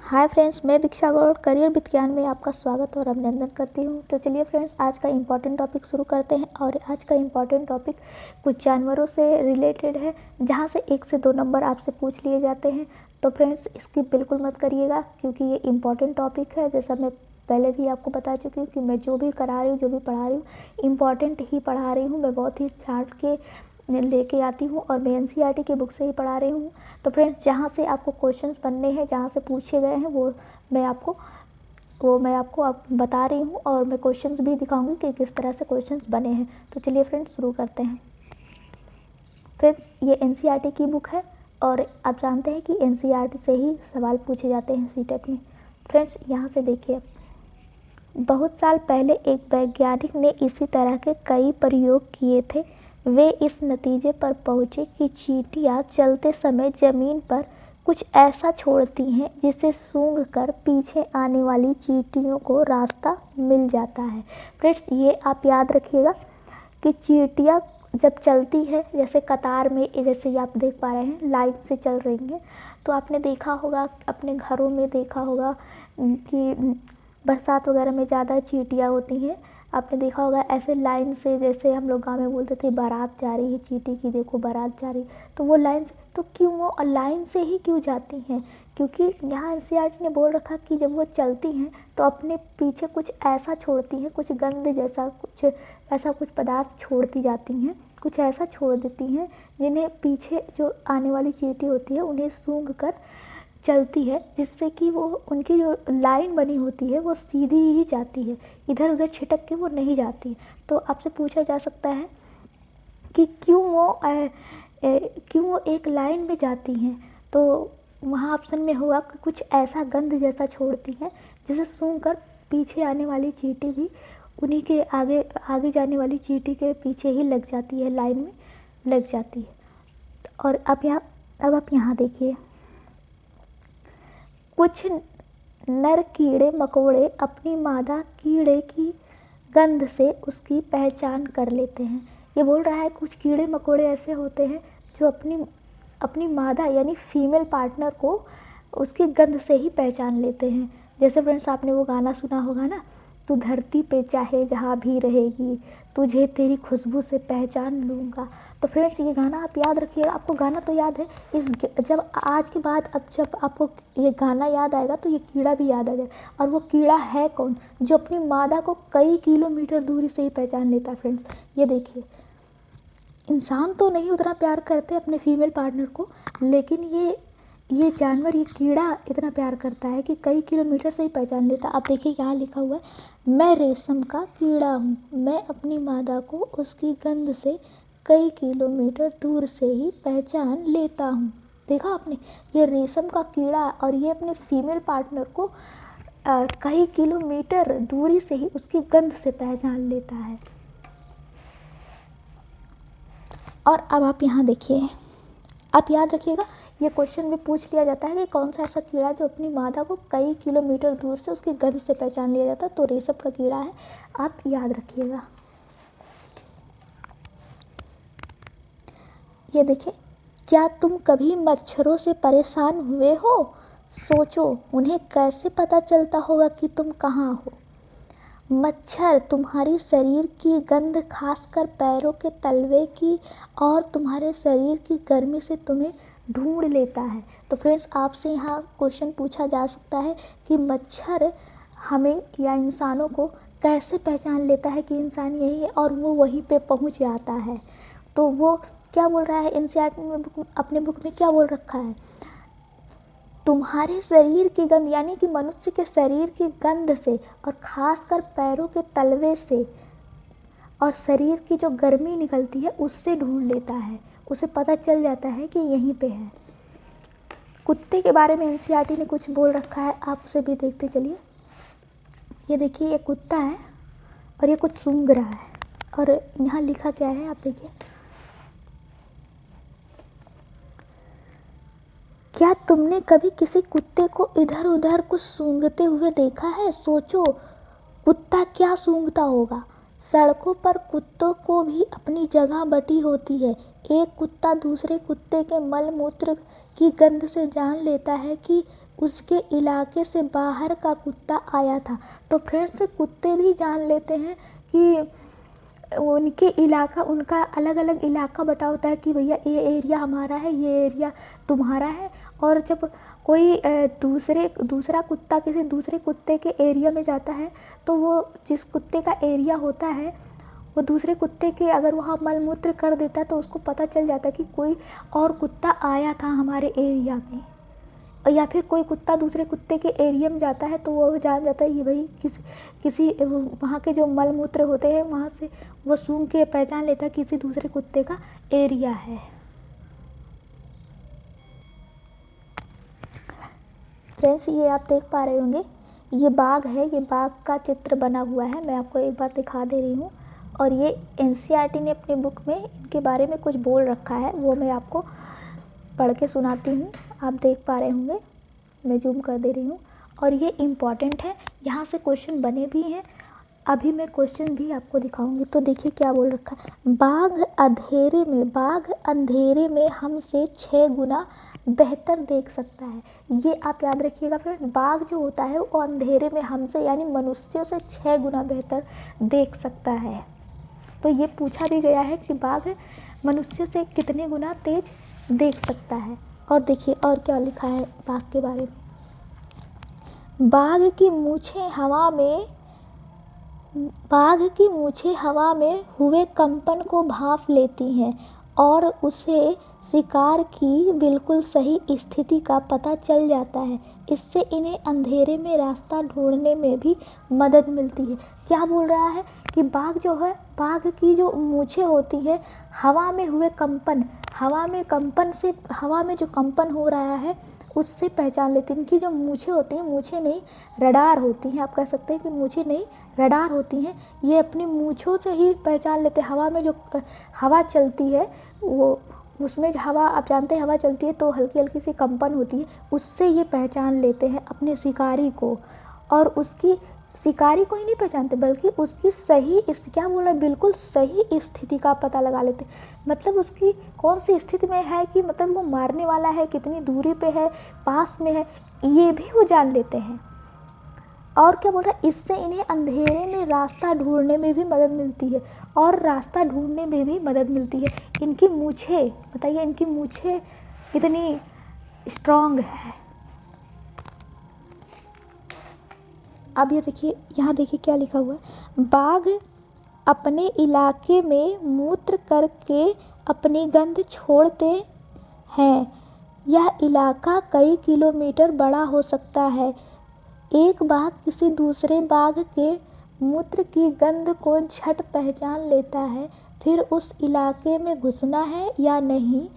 Hi friends, मैं दीक्षा Gaur career विज्ञान में आपका स्वागत और अभिनंदन करती हूँ। तो चलिए फ्रेंड्स, आज का इम्पॉर्टेंट टॉपिक शुरू करते हैं। और आज का इम्पॉर्टेंट टॉपिक कुछ जानवरों से रिलेटेड है, जहाँ से 1 से 2 नंबर आपसे पूछ लिए जाते हैं। तो फ्रेंड्स, इसकी बिल्कुल मत करिएगा, क्योंकि ये इम्पॉर्टेंट टॉपिक है। जैसा मैं पहले भी आपको बता चुकी हूँ कि मैं जो भी करा रही हूँ, जो भी पढ़ा रही हूँ, इम्पॉर्टेंट ही पढ़ा रही हूँ। मैं बहुत ही छांट के लेके आती हूँ और मैं एनसीईआरटी की बुक से ही पढ़ा रही हूँ। तो फ्रेंड्स, जहाँ से आपको क्वेश्चंस बनने हैं, जहाँ से पूछे गए हैं, वो मैं आपको बता रही हूँ। और मैं क्वेश्चंस भी दिखाऊंगी कि किस तरह से क्वेश्चंस बने हैं। तो चलिए फ्रेंड्स, शुरू करते हैं। फ्रेंड्स, ये एनसीईआरटी की बुक है और आप जानते हैं कि एनसीईआरटी से ही सवाल पूछे जाते हैं सीटेट में। फ्रेंड्स, यहाँ से देखिए, बहुत साल पहले एक वैज्ञानिक ने इसी तरह के कई प्रयोग किए थे। वे इस नतीजे पर पहुँचे कि चींटियाँ चलते समय ज़मीन पर कुछ ऐसा छोड़ती हैं जिसे सूंघकर पीछे आने वाली चींटियों को रास्ता मिल जाता है। फ्रेंड्स, ये आप याद रखिएगा कि चींटियाँ जब चलती है, जैसे कतार में, जैसे आप देख पा रहे हैं लाइन से चल रही हैं, तो आपने देखा होगा, अपने घरों में देखा होगा कि बरसात वगैरह में ज़्यादा चींटियाँ होती हैं। आपने देखा होगा ऐसे लाइन से, जैसे हम लोग गाँव में बोलते थे बारात जा रही है चींटी की, देखो बारात जा रही, तो वो लाइन से, तो क्यों वो लाइन से ही क्यों जाती हैं? क्योंकि यहाँ एनसीईआरटी ने बोल रखा कि जब वो चलती हैं तो अपने पीछे कुछ ऐसा छोड़ती हैं, कुछ गंध जैसा, कुछ ऐसा कुछ पदार्थ छोड़ती जाती हैं, कुछ ऐसा छोड़ देती हैं जिन्हें पीछे जो आने वाली चींटी होती है उन्हें सूंघ कर चलती है, जिससे कि वो उनकी जो लाइन बनी होती है वो सीधी ही जाती है, इधर उधर छिटक के वो नहीं जाती। तो आपसे पूछा जा सकता है कि क्यों वो एक लाइन में जाती हैं? तो वहाँ ऑप्शन में होगा कि कुछ ऐसा गंध जैसा छोड़ती हैं जिसे सूंघ कर पीछे आने वाली चींटी भी उन्हीं के आगे जाने वाली चींटी के पीछे ही लग जाती है, लाइन में लग जाती है। और अब आप यहाँ देखिए, कुछ नर कीड़े मकोड़े अपनी मादा कीड़े की गंध से उसकी पहचान कर लेते हैं। ये बोल रहा है कुछ कीड़े मकोड़े ऐसे होते हैं जो अपनी मादा यानी फीमेल पार्टनर को उसकी गंध से ही पहचान लेते हैं। जैसे फ्रेंड्स, आपने वो गाना सुना होगा ना, तू धरती पे चाहे जहाँ भी रहेगी, तुझे तेरी खुशबू से पहचान लूँगा। तो फ्रेंड्स, ये गाना आप याद रखिएगा। आपको गाना तो याद है, जब आज के बाद अब जब आपको ये गाना याद आएगा तो ये कीड़ा भी याद आ जाएगा। और वो कीड़ा है कौन जो अपनी मादा को कई किलोमीटर दूरी से ही पहचान लेता है? फ्रेंड्स, ये देखिए, इंसान तो नहीं उतना प्यार करते अपने फीमेल पार्टनर को, लेकिन ये जानवर, ये कीड़ा इतना प्यार करता है कि कई किलोमीटर से ही पहचान लेता। आप देखिए, यहाँ लिखा हुआ है, मैं रेशम का कीड़ा हूँ, मैं अपनी मादा को उसकी गंध से कई किलोमीटर दूर से ही पहचान लेता हूँ। देखा आपने, ये रेशम का कीड़ा और ये अपने फीमेल पार्टनर को कई किलोमीटर दूरी से ही उसकी गंध से पहचान लेता है। और अब आप यहाँ देखिए, आप याद रखिएगा, ये क्वेश्चन में पूछ लिया जाता है कि कौन सा ऐसा कीड़ा जो अपनी मादा को कई किलोमीटर दूर से उसकी गंध से पहचान लिया जाता है? तो रेशम का कीड़ा है, आप याद रखिएगा। ये देखिए, क्या तुम कभी मच्छरों से परेशान हुए हो? सोचो, उन्हें कैसे पता चलता होगा कि तुम कहाँ हो? मच्छर तुम्हारी शरीर की गंध, खासकर पैरों के तलवे की और तुम्हारे शरीर की गर्मी से तुम्हें ढूंढ लेता है। तो फ्रेंड्स, आपसे यहाँ क्वेश्चन पूछा जा सकता है कि मच्छर हमें या इंसानों को कैसे पहचान लेता है कि इंसान यही है, और वो वहीं पे पहुँच जाता है। तो वो क्या बोल रहा है एनसीईआरटी में, अपने बुक में क्या बोल रखा है? तुम्हारे शरीर की गंध, यानी कि मनुष्य के शरीर की गंध से और ख़ासकर पैरों के तलवे से और शरीर की जो गर्मी निकलती है उससे ढूंढ लेता है, उसे पता चल जाता है कि यहीं पे है। कुत्ते के बारे में एनसीईआरटी ने कुछ बोल रखा है, आप उसे भी देखते चलिए। ये देखिए, ये कुत्ता है और ये कुछ सूंघ रहा है, और यहाँ लिखा क्या है आप देखिए, क्या तुमने कभी किसी कुत्ते को इधर उधर कुछ सूंघते हुए देखा है? सोचो, कुत्ता क्या सूंघता होगा? सड़कों पर कुत्तों को भी अपनी जगह बटी होती है। एक कुत्ता दूसरे कुत्ते के मल मूत्र की गंध से जान लेता है कि उसके इलाके से बाहर का कुत्ता आया था। तो फ्रेंड्स कुत्ते भी जान लेते हैं कि उनके इलाका, उनका अलग अलग इलाका बटा होता है कि भैया ये एरिया हमारा है, ये एरिया तुम्हारा है। और जब कोई दूसरा कुत्ता किसी दूसरे कुत्ते के एरिया में जाता है तो वो जिस कुत्ते का एरिया होता है वो दूसरे कुत्ते के अगर वहाँ मल मूत्र कर देता है तो उसको पता चल जाता है कि कोई और कुत्ता आया था हमारे एरिया में। या फिर कोई कुत्ता दूसरे कुत्ते के एरिया में जाता है तो वो जान जाता है ये भाई किसी वहाँ के जो मल मूत्र होते हैं वहाँ से वो सूंघ के पहचान लेता है किसी दूसरे कुत्ते का एरिया है। फ्रेंड्स ये आप देख पा रहे होंगे, ये बाघ है, ये बाघ का चित्र बना हुआ है। मैं आपको एक बार दिखा दे रही हूँ। और ये एनसीईआरटी ने अपने बुक में इनके बारे में कुछ बोल रखा है, वो मैं आपको पढ़ के सुनाती हूँ। आप देख पा रहे होंगे, मैं जूम कर दे रही हूँ। और ये इम्पॉर्टेंट है, यहाँ से क्वेश्चन बने भी हैं। अभी मैं क्वेश्चन भी आपको दिखाऊंगी। तो देखिए क्या बोल रखा है, बाघ अंधेरे में हमसे 6 गुना बेहतर देख सकता है। ये आप याद रखिएगा फ्रेंड, बाघ जो होता है वो अंधेरे में हमसे यानी मनुष्यों से 6 गुना बेहतर देख सकता है। तो ये पूछा भी गया है कि बाघ मनुष्यों से कितने गुना तेज देख सकता है। और देखिए और क्या लिखा है बाघ के बारे में, बाघ की मूछें हवा में हुए कंपन को भांप लेती हैं और उसे शिकार की बिल्कुल सही स्थिति का पता चल जाता है। इससे इन्हें अंधेरे में रास्ता ढूंढने में भी मदद मिलती है। क्या बोल रहा है कि बाघ जो है, बाघ की जो मूछें होती है हवा में हुए कंपन, हवा में जो कंपन हो रहा है उससे पहचान लेते हैं। इनकी जो मूछें होती हैं, मूछें नहीं रडार होती हैं, आप कह सकते हैं कि मूछें नहीं रडार होती हैं। ये अपनी मूछों से ही पहचान लेते हैं। हवा में जो हवा चलती है वो, उसमें हवा, आप जानते हैं हवा चलती है तो हल्की हल्की सी कंपन होती है, उससे ये पहचान लेते हैं अपने शिकारी को। और उसकी शिकारी को ही नहीं पहचानते बल्कि उसकी सही क्या बोला, बिल्कुल सही स्थिति का पता लगा लेते। मतलब उसकी कौन सी स्थिति में है कि मतलब वो मारने वाला है, कितनी दूरी पे है, पास में है, ये भी वो जान लेते हैं। और क्या बोल रहा है, इससे इन्हें अंधेरे में रास्ता ढूंढने में भी मदद मिलती है। और रास्ता ढूंढने में भी मदद मिलती है। इनकी मूछें, बताइए इनकी मूछें कितनी स्ट्रांग है। अब ये देखिए, यहाँ देखिए क्या लिखा हुआ है, बाघ अपने इलाके में मूत्र करके अपनी गंध छोड़ते हैं। यह इलाका कई किलोमीटर बड़ा हो सकता है। एक बाघ किसी दूसरे बाघ के मूत्र की गंध को झट पहचान लेता है। फिर उस इलाके में घुसना है या नहीं,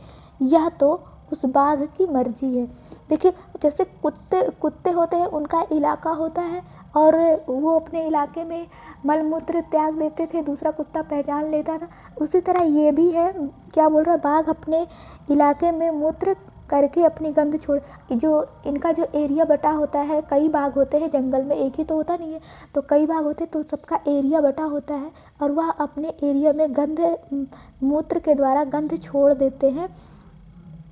यह तो उस बाघ की मर्जी है। देखिए जैसे कुत्ते होते हैं, उनका इलाका होता है और वो अपने इलाके में मल मूत्र त्याग देते थे, दूसरा कुत्ता पहचान लेता था। उसी तरह ये भी है, क्या बोल रहा है, बाघ अपने इलाके में मूत्र करके अपनी गंध छोड़, जो इनका जो एरिया बटा होता है, कई बाघ होते हैं जंगल में, एक ही तो होता नहीं है, तो कई बाघ होते हैं, तो सबका एरिया बटा होता है और वह अपने एरिया में गंध मूत्र के द्वारा गंध छोड़ देते हैं,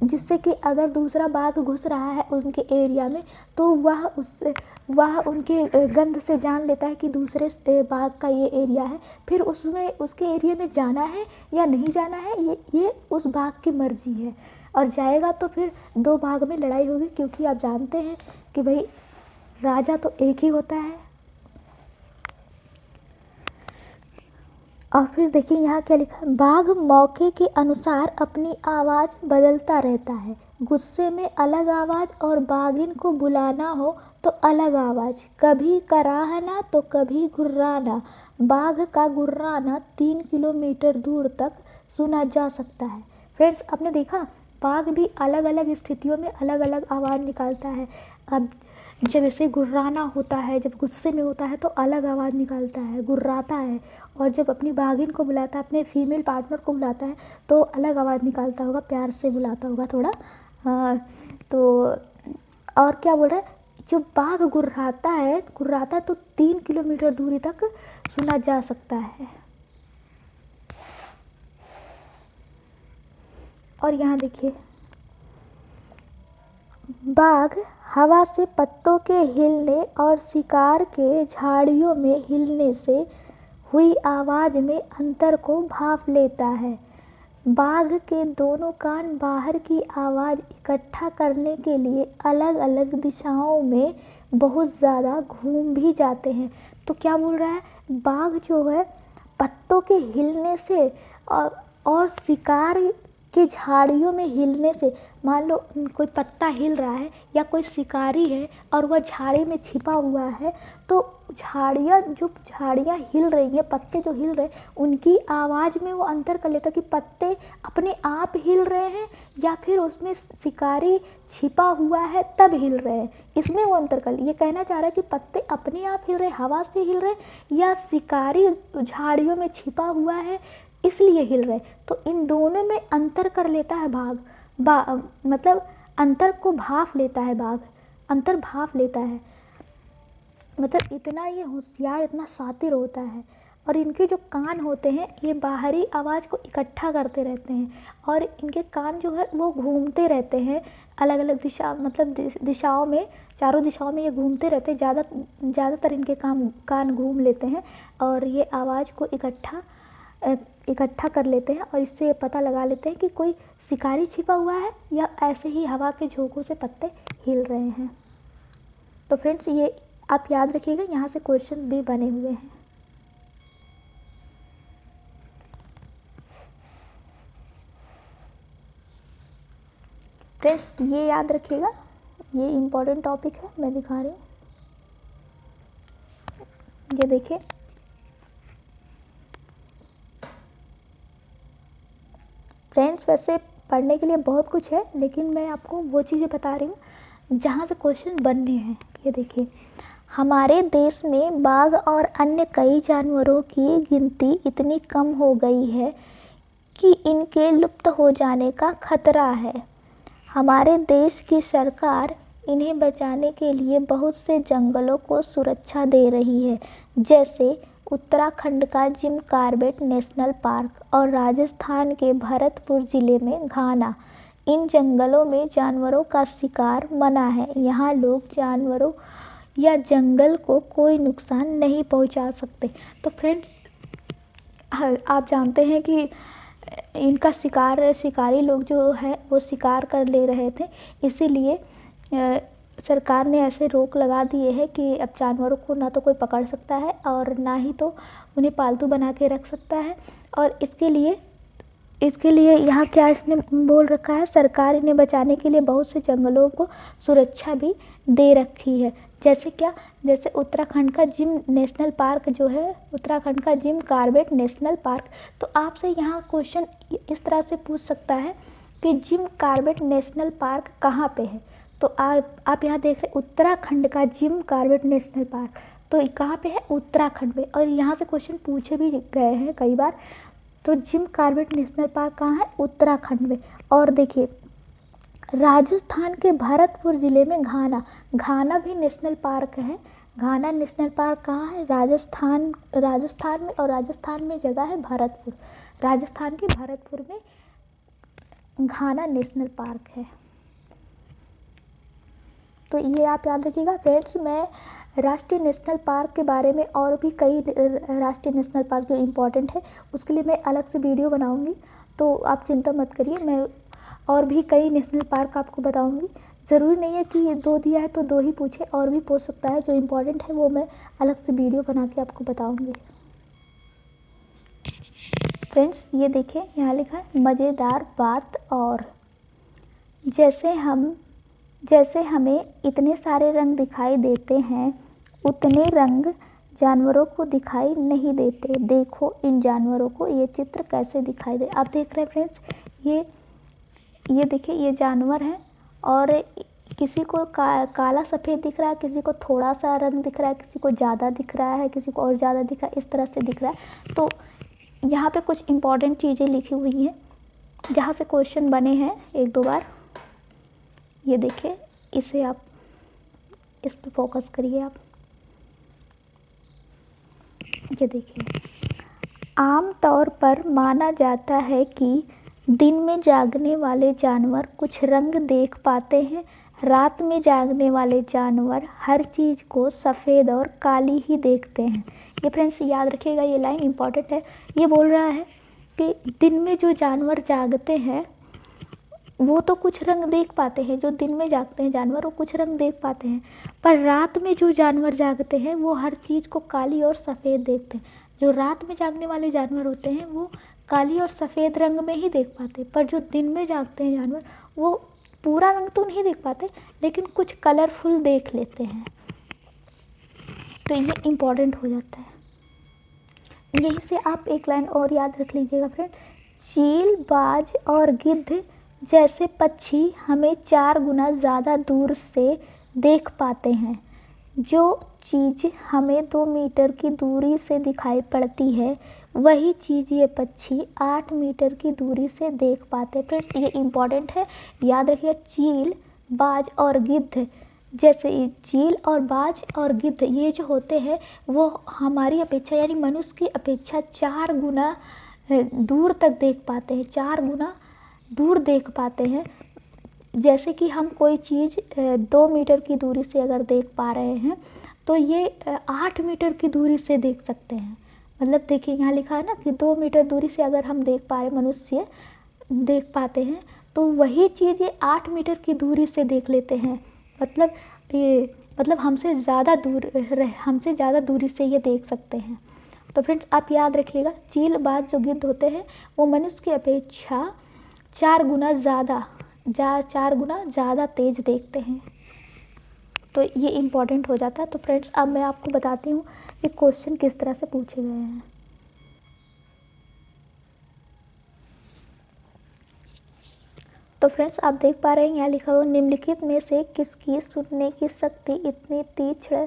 जिससे कि अगर दूसरा बाघ घुस रहा है उनके एरिया में तो वह उनके गंध से जान लेता है कि दूसरे बाघ का ये एरिया है। फिर उसके एरिया में जाना है या नहीं जाना है, ये उस बाघ की मर्जी है। और जाएगा तो फिर 2 बाघ में लड़ाई होगी, क्योंकि आप जानते हैं कि भाई राजा तो एक ही होता है। और फिर देखिए यहाँ क्या लिखा है, बाघ मौके के अनुसार अपनी आवाज़ बदलता रहता है। गुस्से में अलग आवाज़ और बाघिन को बुलाना हो तो अलग आवाज़, कभी कराहना तो कभी गुर्राना। बाघ का गुर्राना 3 किलोमीटर दूर तक सुना जा सकता है। फ्रेंड्स आपने देखा, बाघ भी अलग अलग स्थितियों में अलग अलग आवाज़ निकालता है। अब जब ऐसे गुर्राना होता है, जब गुस्से में होता है तो अलग आवाज़ निकालता है, गुर्राता है। और जब अपनी बाघिन को बुलाता है, अपने फीमेल पार्टनर को बुलाता है तो अलग आवाज़ निकालता होगा, प्यार से बुलाता होगा थोड़ा। तो और क्या बोल रहा है, जब बाघ गुर्राता है तो 3 किलोमीटर दूरी तक सुना जा सकता है। और यहाँ देखिए बाघ हवा से पत्तों के हिलने और शिकार के झाड़ियों में हिलने से हुई आवाज़ में अंतर को भांप लेता है। बाघ के दोनों कान बाहर की आवाज़ इकट्ठा करने के लिए अलग अलग दिशाओं में बहुत ज़्यादा घूम भी जाते हैं। तो क्या बोल रहा है, बाघ जो है पत्तों के हिलने से और शिकार के झाड़ियों में हिलने से, मान लो कोई पत्ता हिल रहा है या कोई शिकारी है और वह झाड़ी में छिपा हुआ है, तो झाड़ियाँ हिल रही हैं, पत्ते जो हिल रहे हैं उनकी आवाज़ में वो अंतर कर लेता कि पत्ते अपने आप हिल रहे हैं या फिर उसमें शिकारी छिपा हुआ है तब हिल रहे हैं। इसमें वो अंतर कर, ये कहना चाह रहा है कि पत्ते अपने आप हिल रहे, हवा से हिल रहे या शिकारी झाड़ियों में छिपा हुआ है इसलिए हिल रहे। तो इन दोनों में अंतर कर लेता है मतलब अंतर को भांप लेता है बाघ, अंतर भांप लेता है। मतलब इतना ये होशियार, इतना शातिर होता है। और इनके जो कान होते हैं ये बाहरी आवाज़ को इकट्ठा करते रहते हैं और इनके कान जो है वो घूमते रहते हैं अलग अलग दिशाओं में, चारों दिशाओं में ये घूमते रहते हैं। ज़्यादातर इनके कान घूम लेते हैं और ये आवाज़ को इकट्ठा कर लेते हैं और इससे ये पता लगा लेते हैं कि कोई शिकारी छिपा हुआ है या ऐसे ही हवा के झोंकों से पत्ते हिल रहे हैं। तो फ्रेंड्स ये आप याद रखिएगा, यहाँ से क्वेश्चन भी बने हुए हैं। फ्रेंड्स ये याद रखिएगा, ये इम्पोर्टेंट टॉपिक है, मैं दिखा रही हूँ। ये देखिए, फ्रेंड्स वैसे पढ़ने के लिए बहुत कुछ है लेकिन मैं आपको वो चीज़ें बता रही हूँ जहाँ से क्वेश्चन बनने हैं। ये देखिए, हमारे देश में बाघ और अन्य कई जानवरों की गिनती इतनी कम हो गई है कि इनके लुप्त हो जाने का खतरा है। हमारे देश की सरकार इन्हें बचाने के लिए बहुत से जंगलों को सुरक्षा दे रही है, जैसे उत्तराखंड का जिम कॉर्बेट नेशनल पार्क और राजस्थान के भरतपुर ज़िले में घाना। इन जंगलों में जानवरों का शिकार मना है। यहाँ लोग जानवरों या जंगल को कोई नुकसान नहीं पहुँचा सकते। तो फ्रेंड्स आप जानते हैं कि इनका शिकारी लोग जो है वो शिकार कर ले रहे थे, इसीलिए सरकार ने ऐसे रोक लगा दिए है कि अब जानवरों को ना तो कोई पकड़ सकता है और ना ही तो उन्हें पालतू बना के रख सकता है। और इसके लिए यहाँ क्या इसने बोल रखा है, सरकार इन्हें बचाने के लिए बहुत से जंगलों को सुरक्षा भी दे रखी है। जैसे क्या, जैसे उत्तराखंड का जिम नेशनल पार्क जो है, उत्तराखंड का जिम कॉर्बेट नेशनल पार्क। तो आपसे यहाँ क्वेश्चन इस तरह से पूछ सकता है कि जिम कॉर्बेट नेशनल पार्क कहाँ पे है। तो आप यहाँ देख रहे उत्तराखंड का जिम कॉर्बेट नेशनल पार्क, तो कहाँ पे है, उत्तराखंड में। और यहाँ से क्वेश्चन पूछे भी गए हैं कई बार। तो जिम कॉर्बेट नेशनल पार्क कहाँ है, उत्तराखंड में। और देखिए राजस्थान के भरतपुर ज़िले में घाना भी नेशनल पार्क है। घाना नेशनल पार्क कहाँ है, राजस्थान में। और राजस्थान में जगह है भरतपुर, राजस्थान के भरतपुर में घाना नेशनल पार्क है। तो ये आप याद रखिएगा फ्रेंड्स। मैं राष्ट्रीय नेशनल पार्क के बारे में और भी कई राष्ट्रीय नेशनल पार्क जो इम्पोर्टेंट है उसके लिए मैं अलग से वीडियो बनाऊंगी, तो आप चिंता मत करिए। मैं और भी कई नेशनल पार्क आपको बताऊंगी। ज़रूरी नहीं है कि 2 दिया है तो 2 ही पूछे, और भी पूछ सकता है। जो इम्पोर्टेंट है वो मैं अलग से वीडियो बना के आपको बताऊंगी। फ्रेंड्स ये देखिए, यहाँ लिखा है मज़ेदार बात। और जैसे हमें इतने सारे रंग दिखाई देते हैं, उतने रंग जानवरों को दिखाई नहीं देते। देखो इन जानवरों को, ये चित्र कैसे दिखाई दे। आप देख रहे हैं फ्रेंड्स, ये देखिए, ये जानवर है और किसी को काला सफ़ेद दिख रहा है, किसी को थोड़ा सा रंग दिख रहा है, किसी को ज़्यादा दिख रहा है, किसी को और ज़्यादा दिख रहा है, इस तरह से दिख रहा है। तो यहाँ पे कुछ इम्पॉर्टेंट चीज़ें लिखी हुई हैं जहाँ से क्वेश्चन बने हैं 1-2 बार। ये देखिए, इसे आप इस पे फोकस करिए आप। ये देखिए, आम तौर पर माना जाता है कि दिन में जागने वाले जानवर कुछ रंग देख पाते हैं, रात में जागने वाले जानवर हर चीज़ को सफ़ेद और काली ही देखते हैं। ये फ्रेंड्स याद रखिएगा, ये लाइन इम्पॉर्टेंट है। ये बोल रहा है कि दिन में जो जानवर जागते हैं वो तो कुछ रंग देख पाते हैं, जो दिन में जागते हैं जानवर वो कुछ रंग देख पाते हैं, पर रात में जो जानवर जागते हैं वो हर चीज़ को काली और सफ़ेद देखते हैं। जो रात में जागने वाले जानवर होते हैं वो काली और सफ़ेद रंग में ही देख पाते, पर जो दिन में जागते हैं जानवर वो पूरा रंग तो नहीं देख पाते लेकिन कुछ कलरफुल देख लेते हैं। तो ये इम्पॉर्टेंट हो जाता है। यहीं से आप एक लाइन और याद रख लीजिएगा फ्रेंड, चील, बाज और गिद्ध जैसे पक्षी हमें 4 गुना ज़्यादा दूर से देख पाते हैं। जो चीज़ हमें 2 मीटर की दूरी से दिखाई पड़ती है वही चीज़ ये पक्षी 8 मीटर की दूरी से देख पाते हैं। फ्रेंड्स ये इम्पॉर्टेंट है, याद रखिए। चील, बाज और गिद्ध, जैसे चील और बाज और गिद्ध ये जो होते हैं वो हमारी अपेक्षा यानी मनुष्य की अपेक्षा 4 गुना दूर तक देख पाते हैं, 4 गुना दूर देख पाते हैं। जैसे कि हम कोई चीज़ 2 मीटर की दूरी से अगर देख पा रहे हैं तो ये 8 मीटर की दूरी से देख सकते हैं। मतलब देखिए यहाँ लिखा है ना कि 2 मीटर दूरी से अगर हम देख पा रहे, मनुष्य देख पाते हैं, तो वही चीज़ ये 8 मीटर की दूरी से देख लेते हैं। मतलब हमसे ज़्यादा दूरी से ये देख सकते हैं। तो फ्रेंड्स आप याद रखिएगा, चील, बाज जो गिद्ध होते हैं वो मनुष्य की अपेक्षा 4 गुना ज़्यादा तेज देखते हैं। तो ये इम्पॉर्टेंट हो जाता है। तो फ्रेंड्स अब मैं आपको बताती हूँ कि क्वेश्चन किस तरह से पूछे गए हैं। तो फ्रेंड्स आप देख पा रहे हैं यहाँ लिखा हुआ, निम्नलिखित में से किसकी सुनने की शक्ति इतनी तीक्ष्ण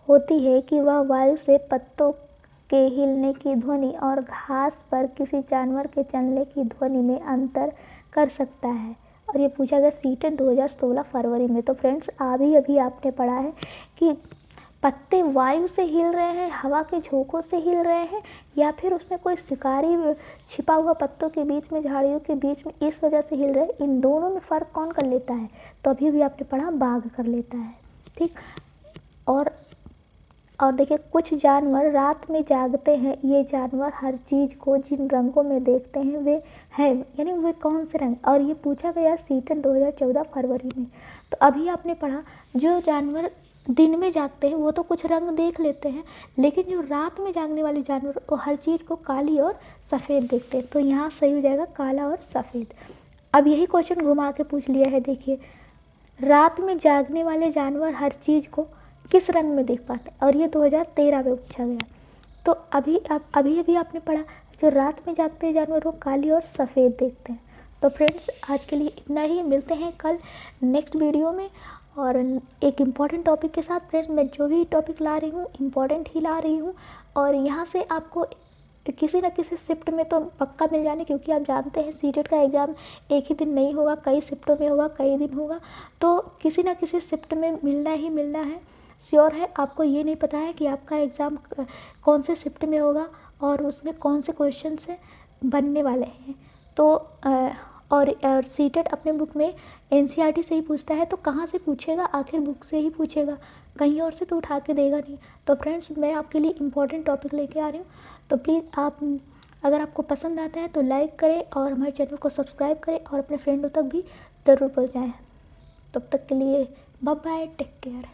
होती है कि वह वायु से पत्तों के हिलने की ध्वनि और घास पर किसी जानवर के चलने की ध्वनि में अंतर कर सकता है। और ये पूछा गया सीटेट 2016 फरवरी में। तो फ्रेंड्स अभी आपने पढ़ा है कि पत्ते वायु से हिल रहे हैं, हवा के झोंकों से हिल रहे हैं, या फिर उसमें कोई शिकारी छिपा हुआ पत्तों के बीच में, झाड़ियों के बीच में, इस वजह से हिल रहे हैं। इन दोनों में फ़र्क कौन कर लेता है? तो अभी आपने पढ़ा बाघ कर लेता है। ठीक। और देखिए, कुछ जानवर रात में जागते हैं। ये जानवर हर चीज़ को जिन रंगों में देखते हैं वे हैं, यानी वे कौन से रंग? और ये पूछा गया सीटेट 2014 फरवरी में। तो अभी आपने पढ़ा जो जानवर दिन में जागते हैं वो तो कुछ रंग देख लेते हैं, लेकिन जो रात में जागने वाले जानवर वो हर चीज़ को काली और सफ़ेद देखते हैं। तो यहाँ सही हो जाएगा काला और सफ़ेद। अब यही क्वेश्चन घुमा के पूछ लिया है। देखिए, रात में जागने वाले जानवर हर चीज़ को किस रंग में देख पाते हैं, और ये 2013 में पूछा गया। तो अभी आपने पढ़ा जो रात में जागते हैं जानवर वो काली और सफ़ेद देखते हैं। तो फ्रेंड्स आज के लिए इतना ही, मिलते हैं कल नेक्स्ट वीडियो में और एक इम्पॉर्टेंट टॉपिक के साथ। फ्रेंड्स मैं जो भी टॉपिक ला रही हूँ इम्पॉर्टेंट ही ला रही हूँ, और यहाँ से आपको किसी न किसी शिफ्ट में तो पक्का मिल जाने, क्योंकि आप जानते हैं सीटेट का एग्ज़ाम एक ही दिन नहीं होगा, कई शिफ्टों में होगा, कई दिन होगा। तो किसी न किसी शिफ्ट में मिलना ही मिलना है, श्योर है। आपको ये नहीं पता है कि आपका एग्ज़ाम कौन से शिफ्ट में होगा और उसमें कौन से क्वेश्चन से बनने वाले हैं। तो और सीटेट अपने बुक में एनसीईआरटी से ही पूछता है, तो कहाँ से पूछेगा? आखिर बुक से ही पूछेगा, कहीं और से तो उठा के देगा नहीं। तो फ्रेंड्स मैं आपके लिए इम्पॉर्टेंट टॉपिक लेके आ रही हूँ। तो प्लीज़ आप, अगर आपको पसंद आता है तो लाइक करें और हमारे चैनल को सब्सक्राइब करें और अपने फ्रेंडों तक भी ज़रूर पहुँचाएँ। तब तक के लिए बाय बाय, टेक केयर।